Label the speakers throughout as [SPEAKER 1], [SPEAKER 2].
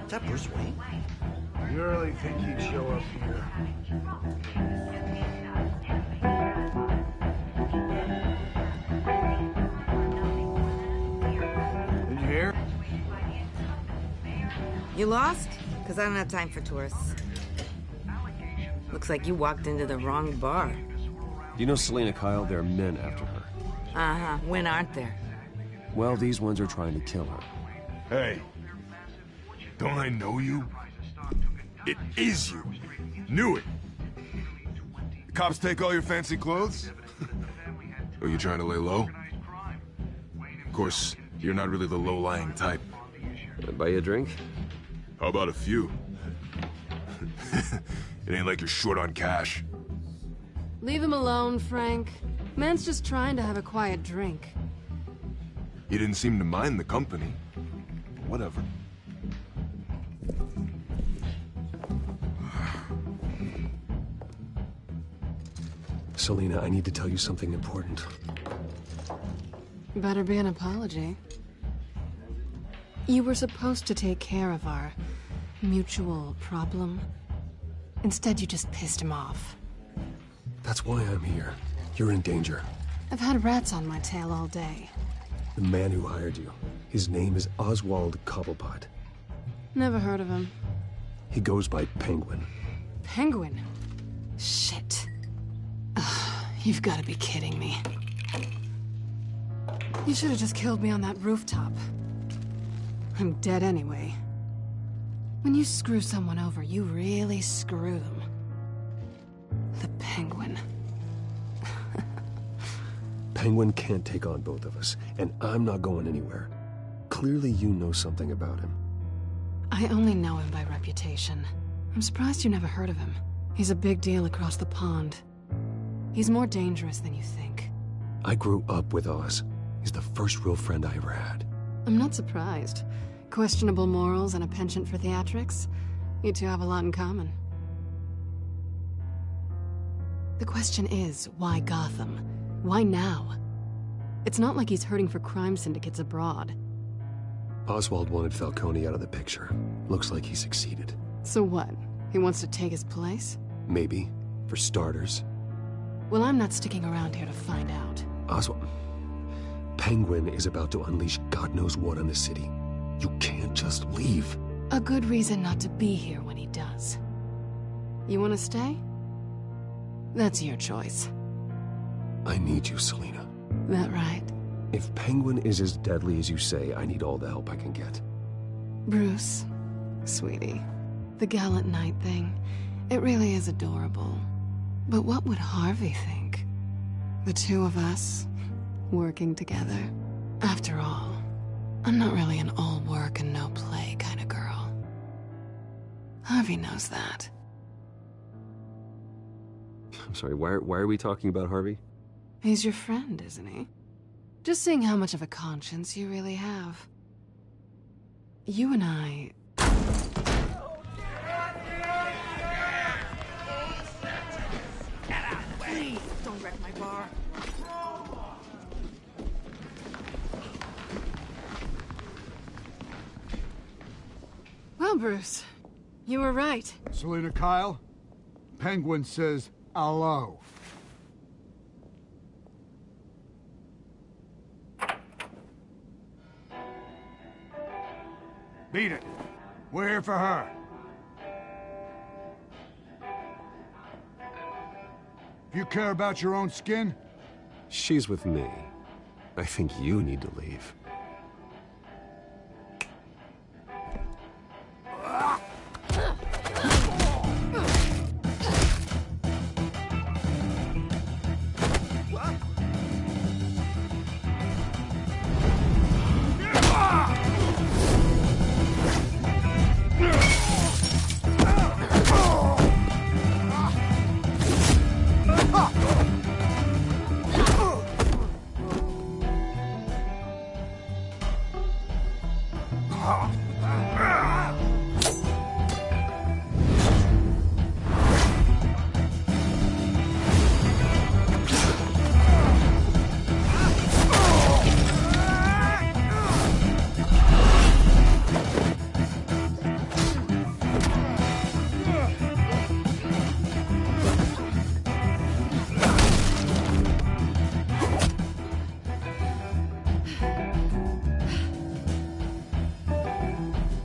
[SPEAKER 1] Is that Bruce Wayne?
[SPEAKER 2] You really think he'd show up here? Did you hear?
[SPEAKER 3] You lost? Because I don't have time for tourists. Looks like you walked into the wrong bar.
[SPEAKER 4] Do you know Selina Kyle? There are men after her.
[SPEAKER 3] Uh-huh. When aren't there?
[SPEAKER 4] Well, these ones are trying to kill her.
[SPEAKER 5] Hey. Don't I know you? It is you. Knew it. The cops take all your fancy clothes? Are you trying to lay low? Of course, you're not really the low-lying type.
[SPEAKER 4] Buy you a drink?
[SPEAKER 5] How about a few? It ain't like you're short on cash.
[SPEAKER 6] Leave him alone, Frank. Man's just trying to have a quiet drink.
[SPEAKER 5] You didn't seem to mind the company. Whatever.
[SPEAKER 4] Selina, I need to tell you something important.
[SPEAKER 6] Better be an apology. You were supposed to take care of our mutual problem. Instead, you just pissed him off.
[SPEAKER 4] That's why I'm here. You're in danger.
[SPEAKER 6] I've had rats on my tail all day.
[SPEAKER 4] The man who hired you, his name is Oswald Cobblepot.
[SPEAKER 6] Never heard of him.
[SPEAKER 4] He goes by Penguin.
[SPEAKER 6] Penguin? Shit. Ugh, you've got to be kidding me. You should have just killed me on that rooftop. I'm dead anyway. When you screw someone over, you really screw them. The Penguin.
[SPEAKER 4] Penguin can't take on both of us, and I'm not going anywhere. Clearly you know something about him.
[SPEAKER 6] I only know him by reputation. I'm surprised you never heard of him. He's a big deal across the pond. He's more dangerous than you think.
[SPEAKER 4] I grew up with Oz. He's the first real friend I ever had.
[SPEAKER 6] I'm not surprised. Questionable morals and a penchant for theatrics. You two have a lot in common. The question is, why Gotham? Why now? It's not like he's hurting for crime syndicates abroad.
[SPEAKER 4] Oswald wanted Falcone out of the picture. Looks like he succeeded.
[SPEAKER 6] So what? He wants to take his place?
[SPEAKER 4] Maybe. For starters.
[SPEAKER 6] Well, I'm not sticking around here to find out.
[SPEAKER 4] Oswald... Penguin is about to unleash God knows what on the city. You can't just leave.
[SPEAKER 6] A good reason not to be here when he does. You want to stay? That's your choice.
[SPEAKER 4] I need you, Selina.
[SPEAKER 6] That right?
[SPEAKER 4] If Penguin is as deadly as you say, I need all the help I can get.
[SPEAKER 6] Bruce, sweetie, the gallant knight thing, it really is adorable. But what would Harvey think? The two of us, working together. After all, I'm not really an all work and no play kind of girl. Harvey knows that.
[SPEAKER 4] I'm sorry, why are we talking about Harvey?
[SPEAKER 6] He's your friend, isn't he? Just seeing how much of a conscience you really have. You and I...
[SPEAKER 3] Please, don't wreck my bar.
[SPEAKER 6] Well, Bruce, you were right.
[SPEAKER 2] Selina Kyle, Penguin says hello. Beat it. We're here for her. If you care about your own skin...
[SPEAKER 4] She's with me. I think you need to leave.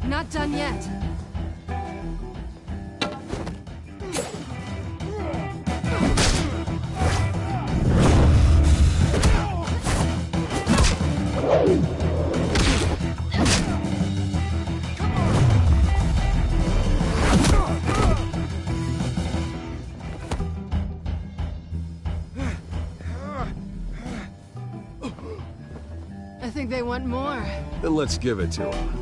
[SPEAKER 6] Not done yet. I think they want more.
[SPEAKER 4] Then let's give it to them.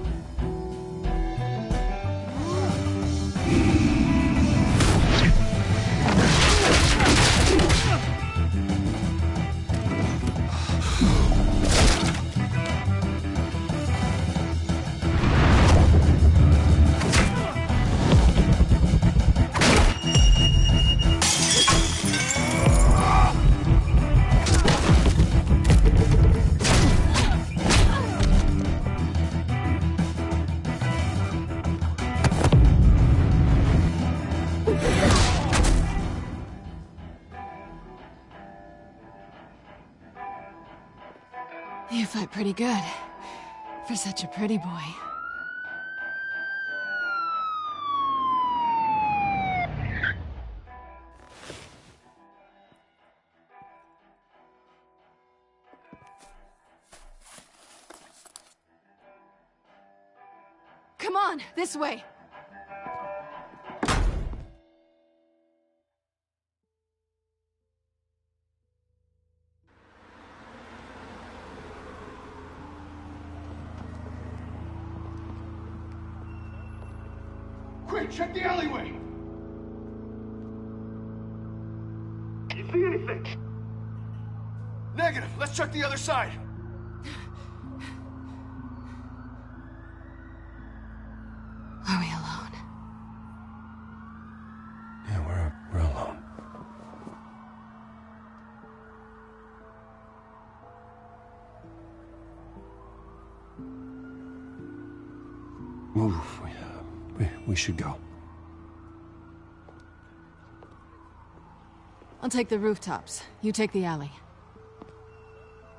[SPEAKER 6] You fight pretty good. For such a pretty boy. Come on, this way.
[SPEAKER 2] Quick, check the alleyway!
[SPEAKER 5] You see anything?
[SPEAKER 2] Negative. Let's check the other side.
[SPEAKER 6] Are we alone?
[SPEAKER 4] Yeah, we're alone. Move. We should go.
[SPEAKER 6] I'll take the rooftops. You take the alley.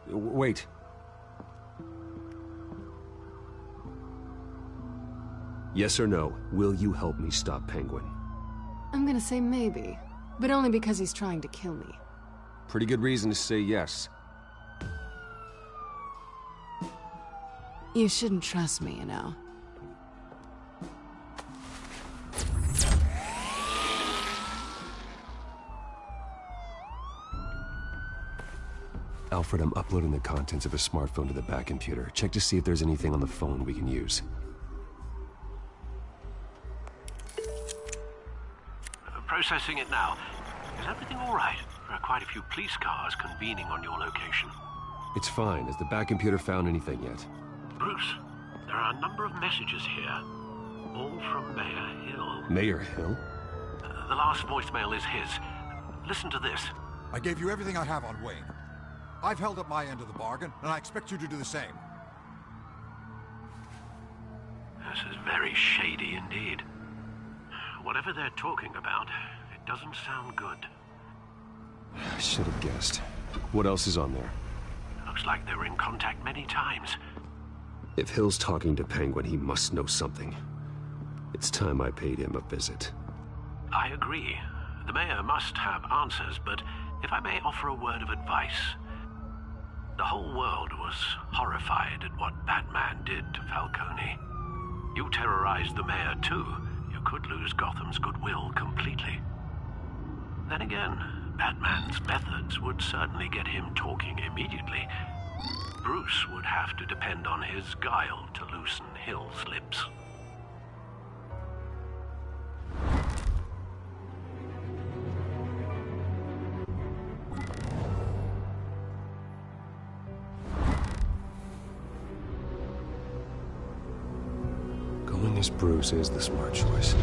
[SPEAKER 4] Wait. Yes or no, will you help me stop Penguin?
[SPEAKER 6] I'm gonna say maybe, but only because he's trying to kill me.
[SPEAKER 4] Pretty good reason to say yes.
[SPEAKER 6] You shouldn't trust me, you know.
[SPEAKER 4] Alfred, I'm uploading the contents of a smartphone to the back computer. Check to see if there's anything on the phone we can use.
[SPEAKER 7] Processing it now. Is everything all right? There are quite a few police cars convening on your location.
[SPEAKER 4] It's fine. Has the back computer found anything yet?
[SPEAKER 7] Bruce, there are a number of messages here. All from Mayor Hill.
[SPEAKER 4] Mayor Hill?
[SPEAKER 7] The last voicemail is his. Listen to this.
[SPEAKER 8] I gave you everything I have on Wayne. I've held up my end of the bargain, and I expect you to do the same.
[SPEAKER 7] This is very shady indeed. Whatever they're talking about, it doesn't sound good.
[SPEAKER 4] I should have guessed. What else is on there?
[SPEAKER 7] Looks like they were in contact many times.
[SPEAKER 4] If Hill's talking to Penguin, he must know something. It's time I paid him a visit.
[SPEAKER 7] I agree. The mayor must have answers, but if I may offer a word of advice. The whole world was horrified at what Batman did to Falcone. You terrorized the mayor too. You could lose Gotham's goodwill completely. Then again, Batman's methods would certainly get him talking immediately. Bruce would have to depend on his guile to loosen Hill's lips.
[SPEAKER 4] Going as Bruce is the smart choice.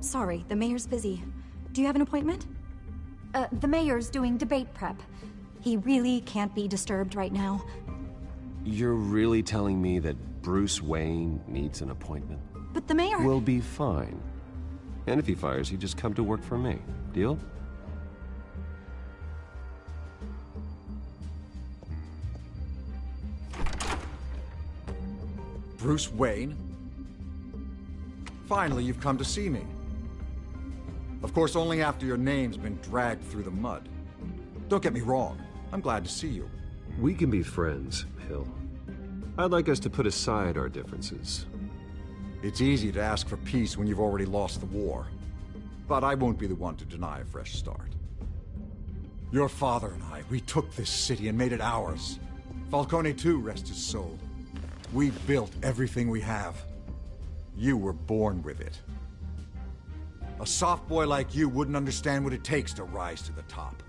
[SPEAKER 9] Sorry, the mayor's busy. Do you have an appointment? The mayor's doing debate prep. He really can't be disturbed right now.
[SPEAKER 4] You're really telling me that Bruce Wayne needs an appointment?
[SPEAKER 9] But the mayor...
[SPEAKER 4] We'll be fine. And if he fires, he'd just come to work for me. Deal?
[SPEAKER 8] Bruce Wayne? Finally, you've come to see me. Of course, only after your name's been dragged through the mud. Don't get me wrong, I'm glad to see you.
[SPEAKER 4] We can be friends, Hill. I'd like us to put aside our differences.
[SPEAKER 8] It's easy to ask for peace when you've already lost the war. But I won't be the one to deny a fresh start. Your father and I, we took this city and made it ours. Falcone too, rest his soul. We built everything we have. You were born with it. A soft boy like you wouldn't understand what it takes to rise to the top.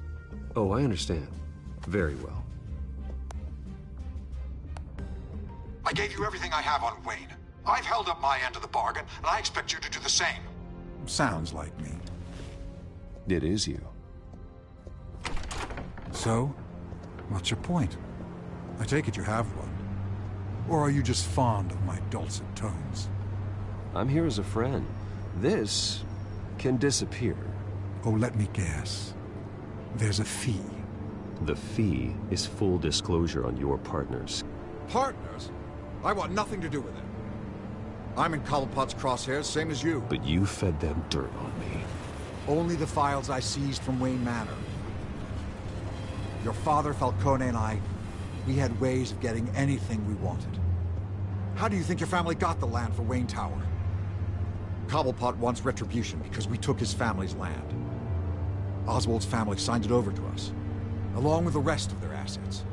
[SPEAKER 4] Oh, I understand. Very well.
[SPEAKER 8] I gave you everything I have on Wayne. I've held up my end of the bargain, and I expect you to do the same. Sounds like me.
[SPEAKER 4] It is you.
[SPEAKER 8] So, what's your point? I take it you have one. Or are you just fond of my dulcet tones?
[SPEAKER 4] I'm here as a friend. This can disappear.
[SPEAKER 8] Oh, let me guess. There's a fee.
[SPEAKER 4] The fee is full disclosure on your partners.
[SPEAKER 8] Partners? I want nothing to do with it. I'm in Cobblepot's crosshairs, same as you.
[SPEAKER 4] But you fed them dirt on me.
[SPEAKER 8] Only the files I seized from Wayne Manor. Your father, Falcone, and I, we had ways of getting anything we wanted. How do you think your family got the land for Wayne Tower? Cobblepot wants retribution because we took his family's land. Oswald's family signed it over to us, along with the rest of their assets.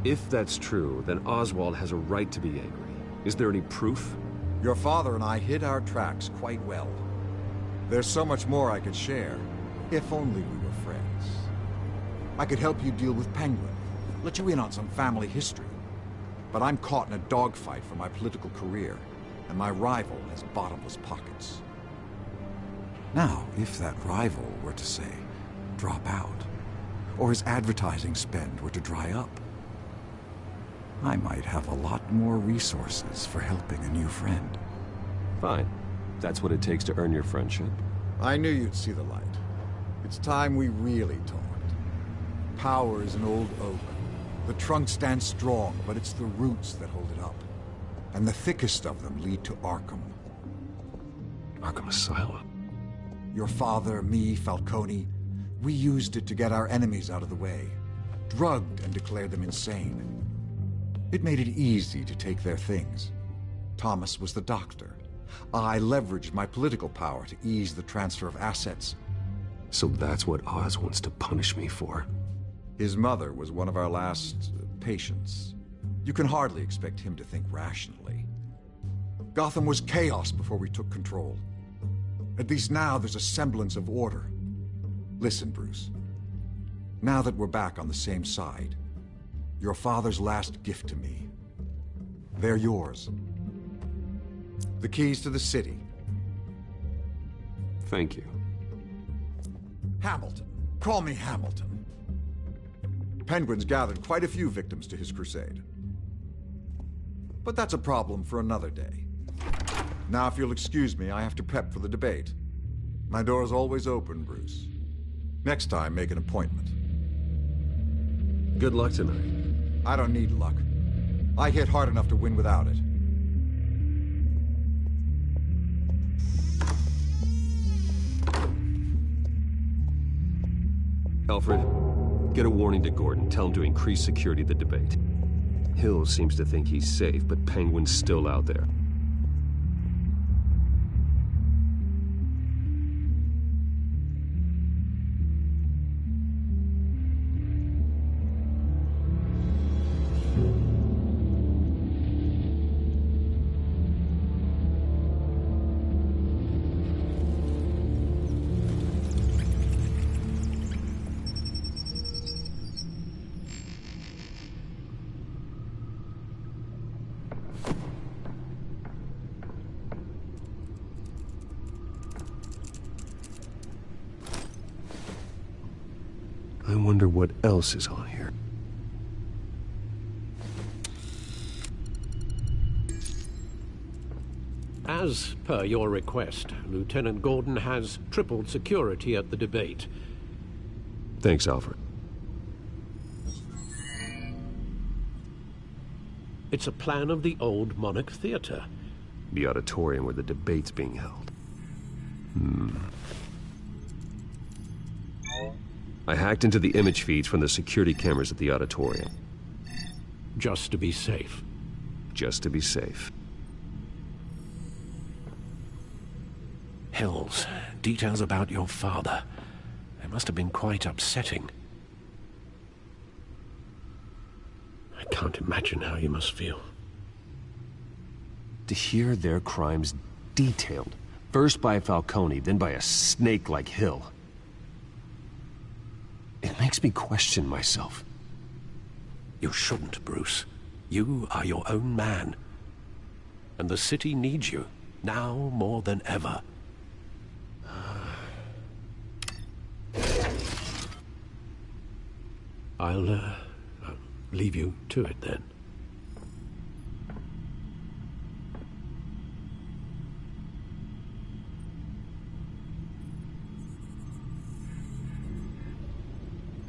[SPEAKER 4] If that's true, then Oswald has a right to be angry. Is there any proof?
[SPEAKER 8] Your father and I hid our tracks quite well. There's so much more I could share, if only we were friends. I could help you deal with Penguin, let you in on some family history. But I'm caught in a dogfight for my political career, and my rival has bottomless pockets. Now, if that rival were to say, drop out, or his advertising spend were to dry up, I might have a lot more resources for helping a new friend.
[SPEAKER 4] Fine. That's what it takes to earn your friendship.
[SPEAKER 8] I knew you'd see the light. It's time we really talked. Power is an old oak. The trunk stands strong, but it's the roots that hold it up. And the thickest of them lead to Arkham.
[SPEAKER 4] Arkham Asylum?
[SPEAKER 8] Your father, me, Falcone, we used it to get our enemies out of the way. Drugged and declared them insane. It made it easy to take their things. Thomas was the doctor. I leveraged my political power to ease the transfer of assets.
[SPEAKER 4] So that's what Oz wants to punish me for?
[SPEAKER 8] His mother was one of our last patients. You can hardly expect him to think rationally. Gotham was chaos before we took control. At least now there's a semblance of order. Listen, Bruce. Now that we're back on the same side, your father's last gift to me, they're yours. The keys to the city.
[SPEAKER 4] Thank you.
[SPEAKER 8] Hamilton. Call me Hamilton. Penguin's gathered quite a few victims to his crusade. But that's a problem for another day. Now, if you'll excuse me, I have to prep for the debate. My door's always open, Bruce. Next time, make an appointment.
[SPEAKER 4] Good luck tonight.
[SPEAKER 8] I don't need luck. I hit hard enough to win without it.
[SPEAKER 4] Alfred, Get a warning to Gordon. Tell him to increase security at the debate. Hill seems to think he's safe, but Penguin's still out there. I wonder what else is on here.
[SPEAKER 7] As per your request, Lieutenant Gordon has tripled security at the debate.
[SPEAKER 4] Thanks, Alfred.
[SPEAKER 7] It's a plan of the old Monarch Theater.
[SPEAKER 4] The auditorium where the debate's being held. I hacked into the image feeds from the security cameras at the auditorium.
[SPEAKER 7] Just to be safe.
[SPEAKER 4] Just to be safe.
[SPEAKER 7] Hills, details about your father. They must have been quite upsetting. I can't imagine how you must feel.
[SPEAKER 4] To hear their crimes detailed, first by Falcone, then by a snake like Hill. It makes me question myself.
[SPEAKER 7] You shouldn't, Bruce. You are your own man. And the city needs you, now more than ever. I'll leave you to it then.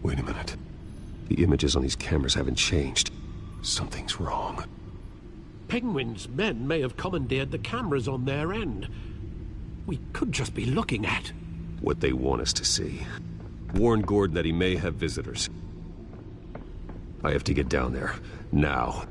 [SPEAKER 4] Wait a minute. The images on these cameras haven't changed. Something's wrong.
[SPEAKER 7] Penguin's men may have commandeered the cameras on their end. We could just be looking at
[SPEAKER 4] what they want us to see. Warn Gordon that he may have visitors. I have to get down there. Now.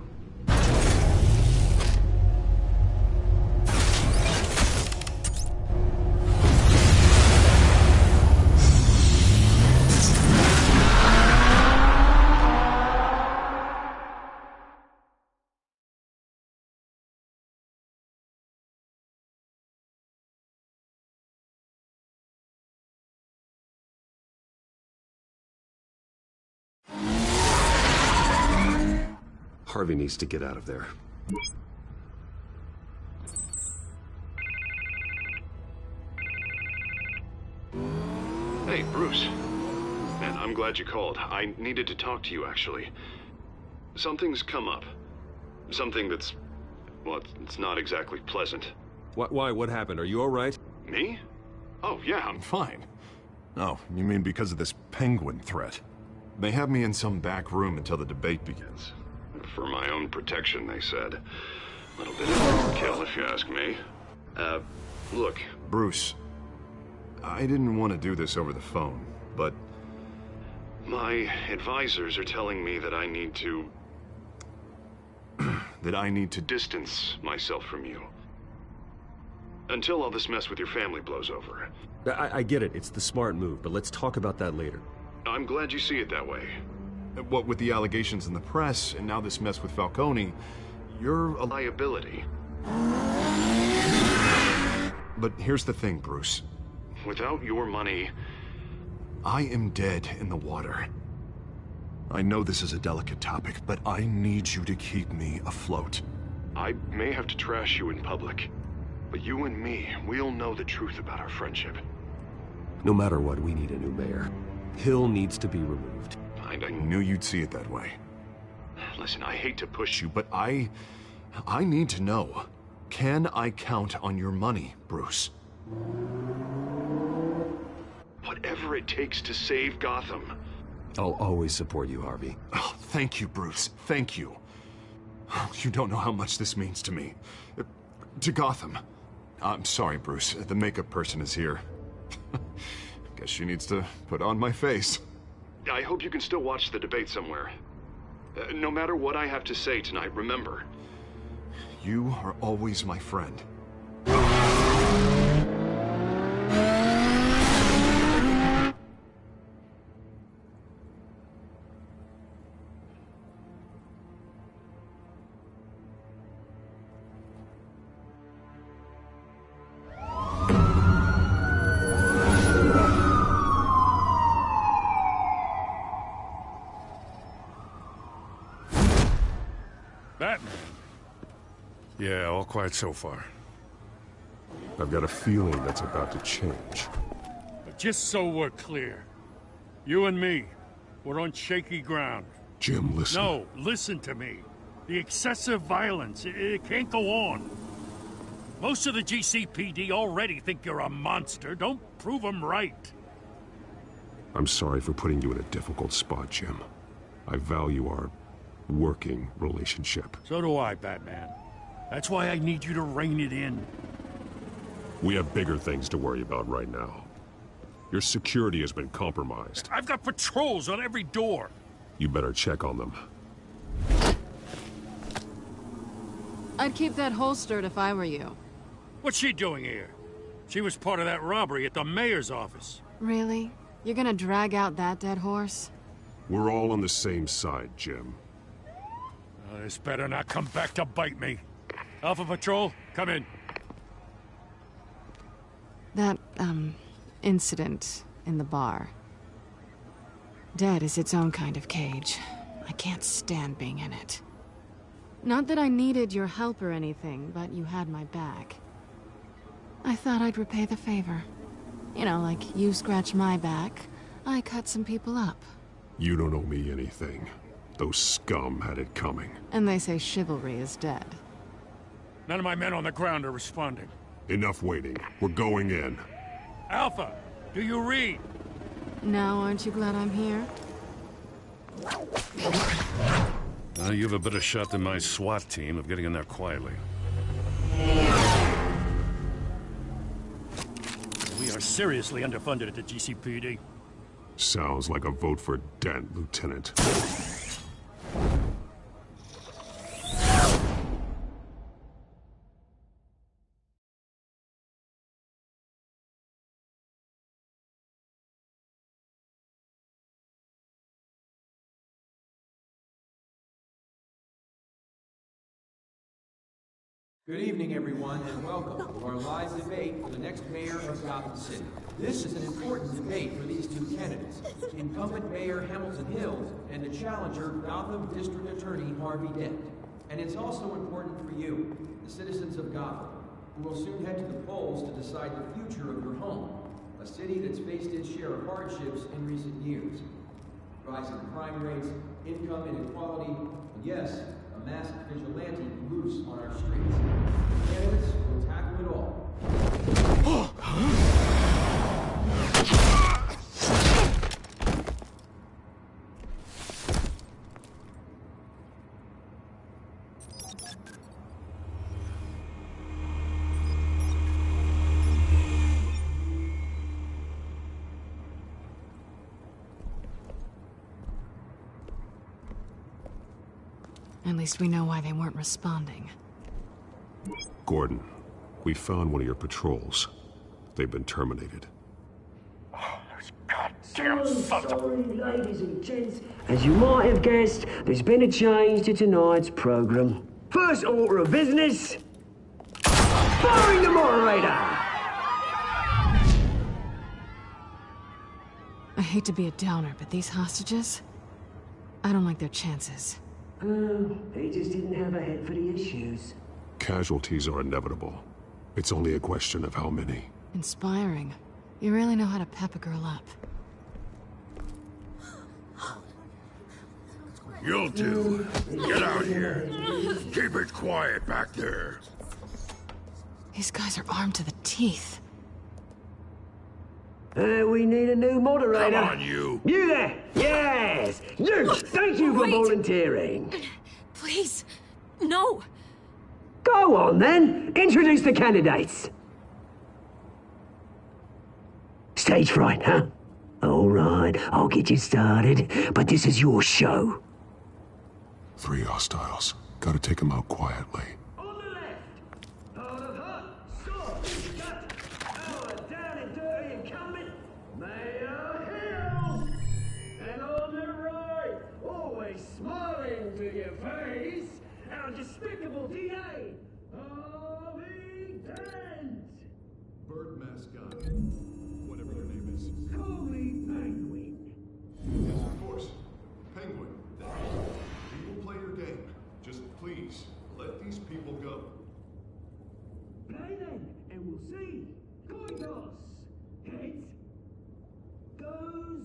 [SPEAKER 4] Harvey needs to get out of there.
[SPEAKER 10] Hey, Bruce. Man, I'm glad you called. I needed to talk to you, actually. Something's come up. Something that's... well, it's not exactly pleasant.
[SPEAKER 4] Why? What happened? Are you all right?
[SPEAKER 10] Me? Oh, yeah, I'm fine.
[SPEAKER 5] Oh, you mean because of this Penguin threat? They have me in some back room until the debate begins.
[SPEAKER 10] For my own protection, they said. A little bit of overkill, if you ask me. Look.
[SPEAKER 5] Bruce, I didn't want to do this over the phone, but...
[SPEAKER 10] my advisors are telling me that I need to...
[SPEAKER 5] that I need to
[SPEAKER 10] distance myself from you. Until all this mess with your family blows over.
[SPEAKER 4] I get it. It's the smart move, but let's talk about that later.
[SPEAKER 10] I'm glad you see it that way.
[SPEAKER 5] What with the allegations in the press, and now this mess with Falcone, you're a
[SPEAKER 10] liability.
[SPEAKER 5] But here's the thing, Bruce.
[SPEAKER 10] Without your money...
[SPEAKER 5] I am dead in the water. I know this is a delicate topic, but I need you to keep me afloat.
[SPEAKER 10] I may have to trash you in public, but you and me, we'll know the truth about our friendship.
[SPEAKER 4] No matter what, we need a new mayor. Hill needs to be removed.
[SPEAKER 5] I knew you'd see it that way.
[SPEAKER 10] Listen, I hate to push you,
[SPEAKER 5] But I need to know. Can I count on your money, Bruce?
[SPEAKER 10] Whatever it takes to save Gotham.
[SPEAKER 4] I'll always support you, Harvey.
[SPEAKER 5] Oh, thank you, Bruce. Thank you. Oh, you don't know how much this means to me. To Gotham. I'm sorry, Bruce. The makeup person is here. Guess she needs to put on my face.
[SPEAKER 10] I hope you can still watch the debate somewhere. No matter what I have to say tonight, remember.
[SPEAKER 5] You are always my friend.
[SPEAKER 11] Batman? Yeah, all quiet so far.
[SPEAKER 4] I've got a feeling that's about to change.
[SPEAKER 11] But just so we're clear, you and me, we're on shaky ground.
[SPEAKER 4] Jim, listen.
[SPEAKER 11] No, listen to me. The excessive violence, it can't go on. Most of the GCPD already think you're a monster. Don't prove them right.
[SPEAKER 4] I'm sorry for putting you in a difficult spot, Jim. I value our working relationship.
[SPEAKER 11] So do I, Batman. That's why I need you to rein it in.
[SPEAKER 4] We have bigger things to worry about right now. Your security has been compromised.
[SPEAKER 11] I've got patrols on every door.
[SPEAKER 4] You better check on them.
[SPEAKER 6] I'd keep that holstered if I were you.
[SPEAKER 11] What's she doing here? She was part of that robbery at the mayor's office.
[SPEAKER 6] Really? You're gonna drag out that dead horse?
[SPEAKER 4] We're all on the same side, Jim.
[SPEAKER 11] This better not come back to bite me. Alpha Patrol, come in.
[SPEAKER 6] That, incident in the bar. Dead is its own kind of cage. I can't stand being in it. Not that I needed your help or anything, but you had my back. I thought I'd repay the favor. You know, like you scratch my back, I cut some people up.
[SPEAKER 4] You don't owe me anything. Those scum had it coming.
[SPEAKER 6] And they say chivalry is dead.
[SPEAKER 11] None of my men on the ground are responding.
[SPEAKER 4] Enough waiting. We're going in.
[SPEAKER 11] Alpha, do you read?
[SPEAKER 6] Now, aren't you glad I'm here?
[SPEAKER 11] You have a better shot than my SWAT team of getting in there quietly. We are seriously underfunded at the GCPD.
[SPEAKER 4] Sounds like a vote for Dent, Lieutenant.
[SPEAKER 12] Good evening, everyone, and welcome to our live debate for the next mayor of Gotham City. This is an important debate for these two candidates, incumbent Mayor Hamilton Hills and the challenger, Gotham District Attorney Harvey Dent. And it's also important for you, the citizens of Gotham, who will soon head to the polls to decide the future of your home, a city that's faced its share of hardships in recent years. Rising crime rates, income inequality, and yes, a masked vigilante loose on our streets. Candidates will tackle it all.
[SPEAKER 6] At least we know why they weren't responding.
[SPEAKER 4] Gordon, we found one of your patrols. They've been terminated.
[SPEAKER 11] Oh, those goddamn sons of...
[SPEAKER 13] Sorry, ladies and gents. As you might have guessed, there's been a change to tonight's program. First order of business... firing the moderator!
[SPEAKER 6] I hate to be a downer, but these hostages... I don't like their chances.
[SPEAKER 13] Oh, he just didn't have a head for the issues.
[SPEAKER 4] Casualties are inevitable. It's only a question of how many.
[SPEAKER 6] Inspiring. You really know how to pep a girl up.
[SPEAKER 11] You'll do. Get out here. Keep it quiet back there.
[SPEAKER 6] These guys are armed to the teeth.
[SPEAKER 13] We need a new moderator.
[SPEAKER 11] Come on, you.
[SPEAKER 13] You there! Yes! You! Thank you for volunteering.
[SPEAKER 9] Please, no.
[SPEAKER 13] Go on, then. Introduce the candidates. Stage fright, huh? All right, I'll get you started, but this is your show.
[SPEAKER 5] 3 hostiles. Gotta take them out quietly.
[SPEAKER 13] On the left, out of hut, sword, shut, our down and dirty incumbent, Mayor Hill. And on the right, always smiling to your face, our despicable DA, Harvey Dent.
[SPEAKER 2] Bird mascot. Whatever your name is.
[SPEAKER 13] Call me Penguin.
[SPEAKER 2] Yes, of course. Penguin. We will play your game. Just please, let these people go.
[SPEAKER 13] Play then, and we'll see. Coin toss. Heads goes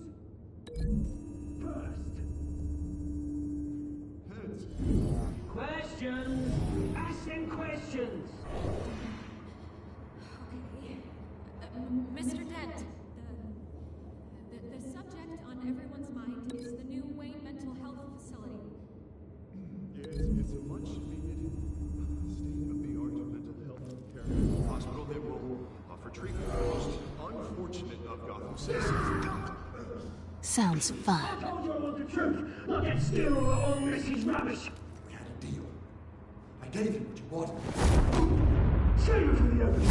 [SPEAKER 13] first.
[SPEAKER 2] Heads.
[SPEAKER 13] Questions. Ask them questions.
[SPEAKER 14] Mr. Dent, the subject on everyone's mind is the new Wayne Mental Health Facility.
[SPEAKER 2] It's a much-needed state-of-the-art mental health care hospital that will offer treatment for the most unfortunate of Gotham citizens.
[SPEAKER 6] Sounds fun.
[SPEAKER 13] I told you I want the truth, not that still all this is rubbish.
[SPEAKER 8] We had a deal. I gave you what you wanted.
[SPEAKER 13] Save it for the others.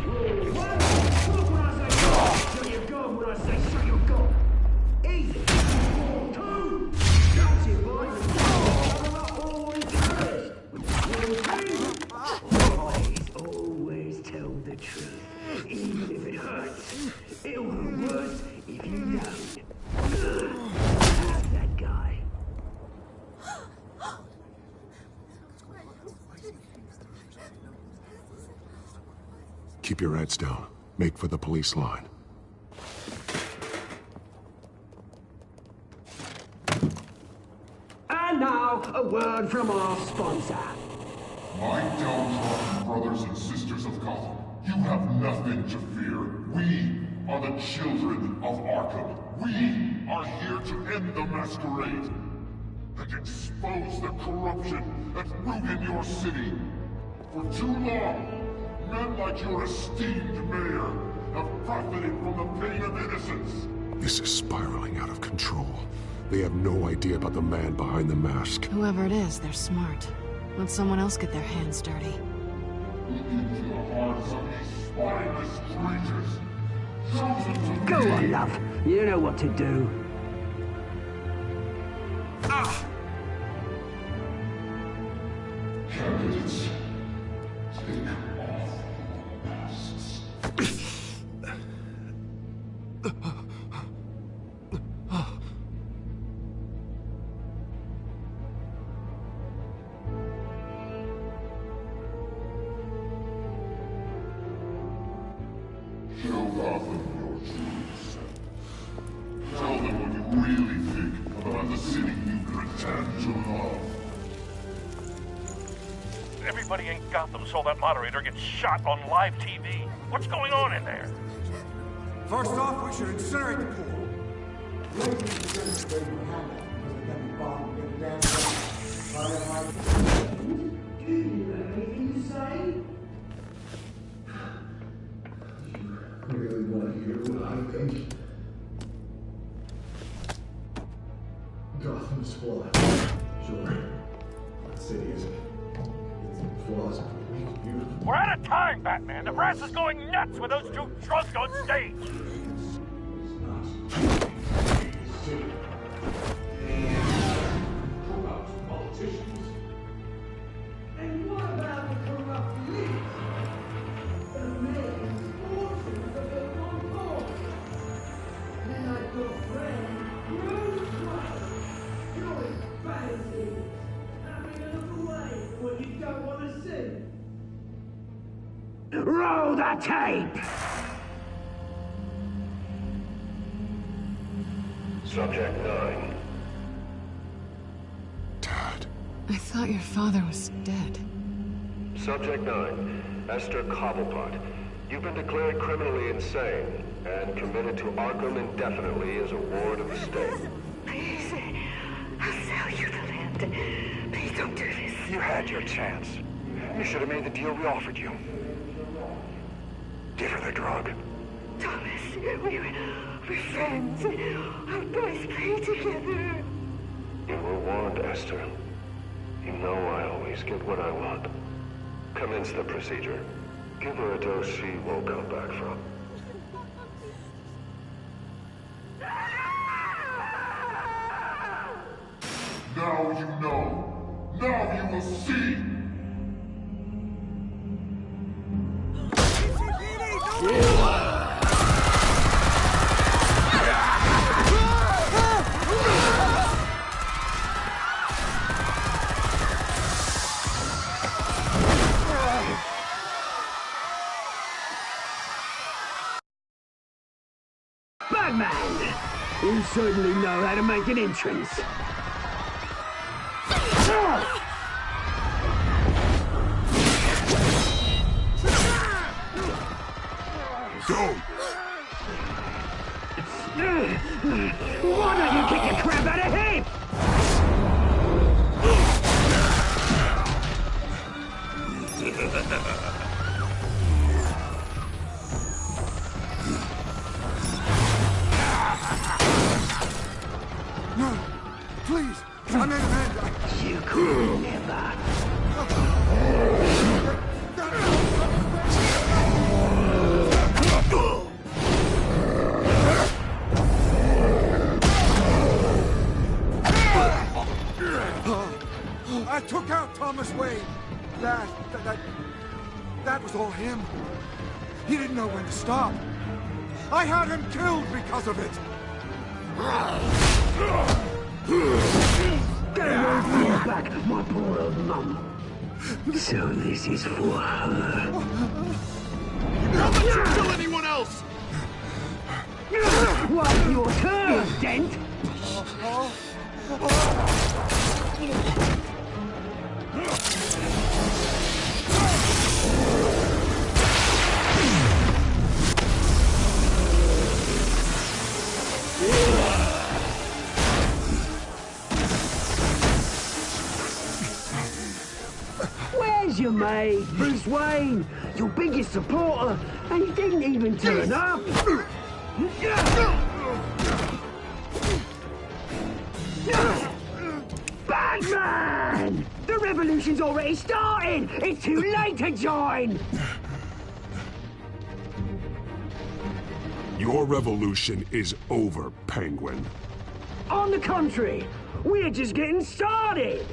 [SPEAKER 13] One, talk when I say go. Shut your gun when I say shut your gun. Easy. 2. That's it, boys. I'm not always honest. 3. Always tell the truth, even if it hurts. It'll be worse if you don't. Have that guy.
[SPEAKER 5] Keep your heads down. Make for the police line.
[SPEAKER 13] And now, a word from our sponsor.
[SPEAKER 15] My downtrodden brothers and sisters of Gotham, you have nothing to fear. We are the children of Arkham. We are here to end the masquerade and expose the corruption that's ruined your city. For too long, men like your esteemed mayor have profited from the pain of innocence.
[SPEAKER 5] This is spiraling out of control. They have no idea about the man behind the mask.
[SPEAKER 6] Whoever it is, they're smart. Let someone else get their hands dirty.
[SPEAKER 15] Look into the hearts of these spineless creatures. Chosen to
[SPEAKER 13] Go on, love. You know what to do.
[SPEAKER 15] Candidates, take off your masks. Show Gotham your truths. Tell them what you really think about the city you pretend to love.
[SPEAKER 11] Everybody in Gotham saw that moderator get shot on live TV. What's going on in there?
[SPEAKER 8] First off, we should incinerate the pool.
[SPEAKER 13] Do you have anything to say?
[SPEAKER 2] Really want to hear what I think? Gotham is flawed. Sure. The city is. Its flaws are beautiful.
[SPEAKER 11] We're out of time, Batman. The press is going nuts with those two drunks on stage.
[SPEAKER 2] Corrupt politicians.
[SPEAKER 13] And what about the corrupt police? The mayor's fortunes of the one boss. Then I've got friend, Bruce Wayne. You're embarrassing. Having a look away from what you don't want to see. Roll the tape!
[SPEAKER 10] Subject 9.
[SPEAKER 5] Dad.
[SPEAKER 6] I thought your father was dead.
[SPEAKER 10] Subject 9. Esther Cobblepot. You've been declared criminally insane and committed to Arkham indefinitely as a ward of the state.
[SPEAKER 16] Please, I'll sell you the land. Please don't do this.
[SPEAKER 17] You had your chance. You should have made the deal we offered you. Give her the drug.
[SPEAKER 16] Thomas, we're We're friends. Our boys pray together.
[SPEAKER 10] You were warned, Esther. You know I always get what I want. Commence the procedure. Give her a dose she won't come back from.
[SPEAKER 15] Now you know. Now you will see.
[SPEAKER 13] Batman! You certainly know how to make an entrance.
[SPEAKER 5] Go!
[SPEAKER 13] Why don't you kick the crap out of him?
[SPEAKER 8] No, please, I'm in hand.
[SPEAKER 13] You could never.
[SPEAKER 8] I took out Thomas Wayne. That was all him. He didn't know when to stop. I had him killed because of it.
[SPEAKER 13] Get away from your back, my poor old mum. So this is for her.
[SPEAKER 5] Don't let you kill anyone else!
[SPEAKER 13] Well, your turn, Dent. Where's your mate, Bruce Wayne? Your biggest supporter, and he didn't even turn up. Batman! The revolution's already started! It's too late to join!
[SPEAKER 5] Your revolution is over, Penguin.
[SPEAKER 13] On the contrary, we're just getting started!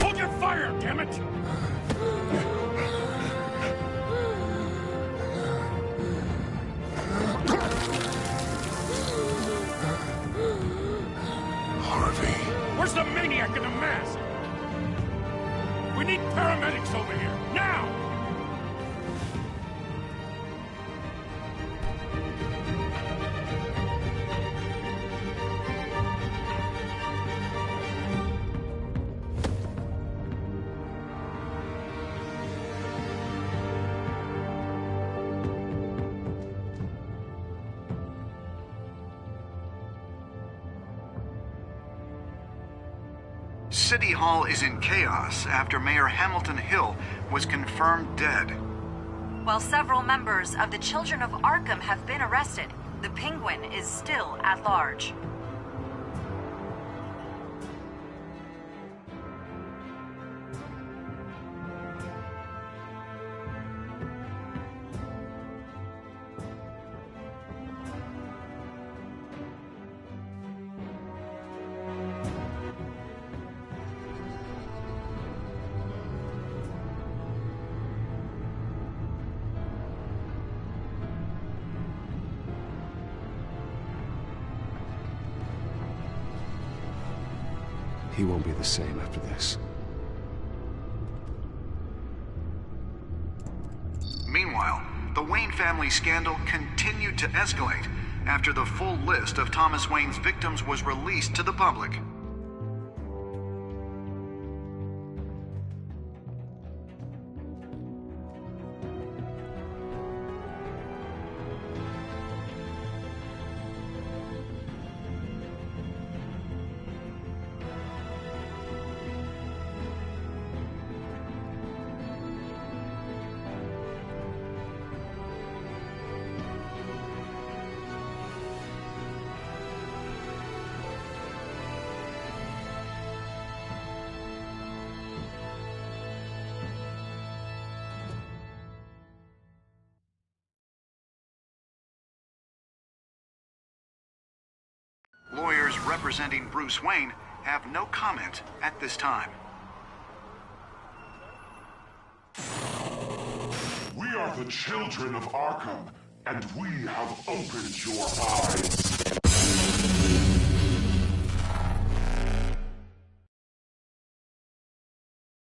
[SPEAKER 11] Hold your fire, damn it!
[SPEAKER 5] Harvey.
[SPEAKER 11] Where's the maniac in the mask? We need paramedics over here, now!
[SPEAKER 1] City Hall is in chaos after Mayor Hamilton Hill was confirmed dead.
[SPEAKER 18] While several members of the Children of Arkham have been arrested, the Penguin is still at large.
[SPEAKER 4] He won't be the same after this.
[SPEAKER 1] Meanwhile, the Wayne family scandal continued to escalate after the full list of Thomas Wayne's victims was released to the public. Lawyers representing Bruce Wayne have no comment at this time.
[SPEAKER 15] We are the children of Arkham, and we have opened your eyes.